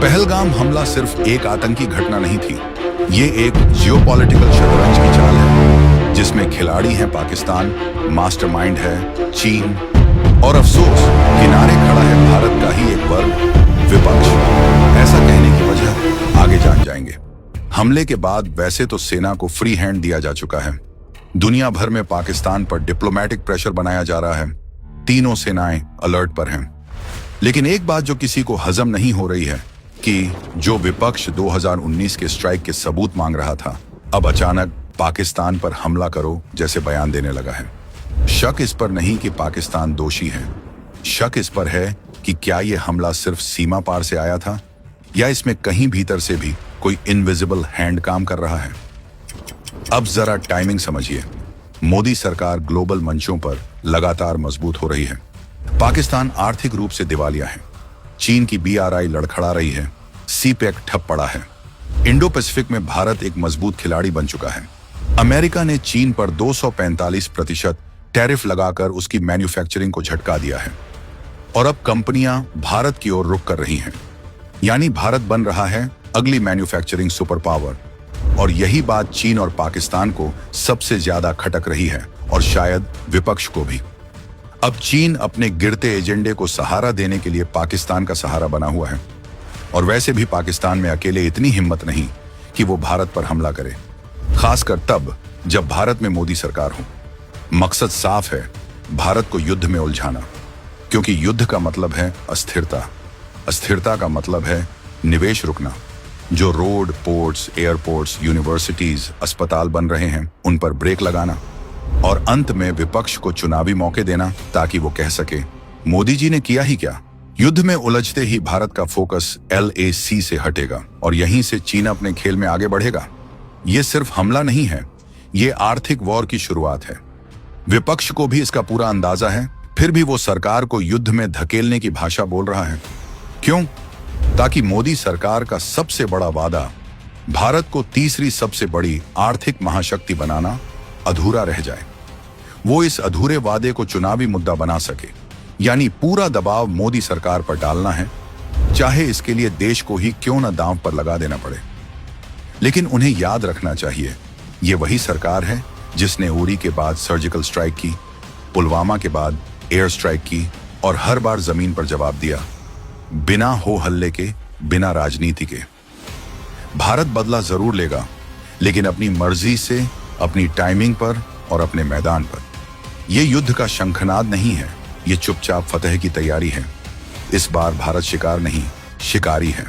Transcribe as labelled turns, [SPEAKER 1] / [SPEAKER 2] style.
[SPEAKER 1] पहलगाम हमला सिर्फ एक आतंकी घटना नहीं थी, ये एक जियोपॉलिटिकल शतरंज की चाल है जिसमें खिलाड़ी हैं पाकिस्तान, मास्टरमाइंड है चीन और अफसोस किनारे खड़ा है भारत का ही एक वर्ग, विपक्ष। ऐसा कहने की वजह आगे जान जाएंगे। हमले के बाद वैसे तो सेना को फ्री हैंड दिया जा चुका है, दुनिया भर में पाकिस्तान पर डिप्लोमेटिक प्रेशर बनाया जा रहा है, तीनों सेनाएं अलर्ट पर हैं। लेकिन एक बात जो किसी को हजम नहीं हो रही है कि जो विपक्ष 2019 के स्ट्राइक के सबूत मांग रहा था, अब अचानक पाकिस्तान पर हमला करो जैसे बयान देने लगा है। शक इस पर नहीं कि पाकिस्तान दोषी है, शक इस पर है कि क्या यह हमला सिर्फ सीमा पार से आया था या इसमें कहीं भीतर से भी कोई इनविजिबल हैंड काम कर रहा है। अब जरा टाइमिंग समझिए। मोदी सरकार ग्लोबल मंचों पर लगातार मजबूत हो रही है, पाकिस्तान आर्थिक रूप से दिवालिया है, चीन की BRI लड़खड़ा रही है, CPEC ठप पड़ा है, इंडो पैसिफिक में भारत एक मजबूत खिलाड़ी बन चुका है, अमेरिका ने चीन पर 245% टैरिफ लगाकर उसकी मैन्युफैक्चरिंग को झटका दिया है और अब कंपनियां भारत की ओर रुख कर रही हैं। यानी भारत बन रहा है अगली मैन्युफैक्चरिंग सुपर पावर। और यही बात चीन और पाकिस्तान को सबसे ज्यादा खटक रही है और शायद विपक्ष को भी। अब चीन अपने गिरते एजेंडे को सहारा देने के लिए पाकिस्तान का सहारा बना हुआ है और वैसे भी पाकिस्तान में अकेले इतनी हिम्मत नहीं कि वो भारत पर हमला करे, खासकर तब जब भारत में मोदी सरकार हो। मकसद साफ है, भारत को युद्ध में उलझाना, क्योंकि युद्ध का मतलब है अस्थिरता, अस्थिरता का मतलब है निवेश रुकना। जो रोड, पोर्ट्स, एयरपोर्ट्स, यूनिवर्सिटीज, अस्पताल बन रहे हैं उन पर ब्रेक लगाना और अंत में विपक्ष को चुनावी मौके देना ताकि वो कह सके मोदी जी ने किया ही क्या। युद्ध में उलझते ही भारत का फोकस LAC से हटेगा और यहीं से चीन अपने खेल में आगे बढ़ेगा। ये सिर्फ हमला नहीं है, ये आर्थिक वॉर की शुरुआत है। विपक्ष को भी इसका पूरा अंदाजा है, फिर भी वो सरकार को युद्ध में धकेलने की भाषा बोल रहा है। क्यों? ताकि मोदी सरकार का सबसे बड़ा वादा, भारत को तीसरी सबसे बड़ी आर्थिक महाशक्ति बनाना, अधूरा रह जाए। वो इस अधूरे वादे को चुनावी मुद्दा बना सके, यानी पूरा दबाव मोदी सरकार पर डालना है, चाहे इसके लिए देश को ही क्यों न दांव पर लगा देना पड़े। लेकिन उन्हें याद रखना चाहिए, ये वही सरकार है जिसने उरी के बाद सर्जिकल स्ट्राइक की, पुलवामा के बाद एयर स्ट्राइक की और हर बार जमीन पर जवाब दिया, बिना हो हल्ले के, बिना राजनीति के। भारत बदला जरूर लेगा, लेकिन अपनी मर्जी से, अपनी टाइमिंग पर और अपने मैदान पर। यह युद्ध का शंखनाद नहीं है, ये चुपचाप फतह की तैयारी है। इस बार भारत शिकार नहीं, शिकारी है।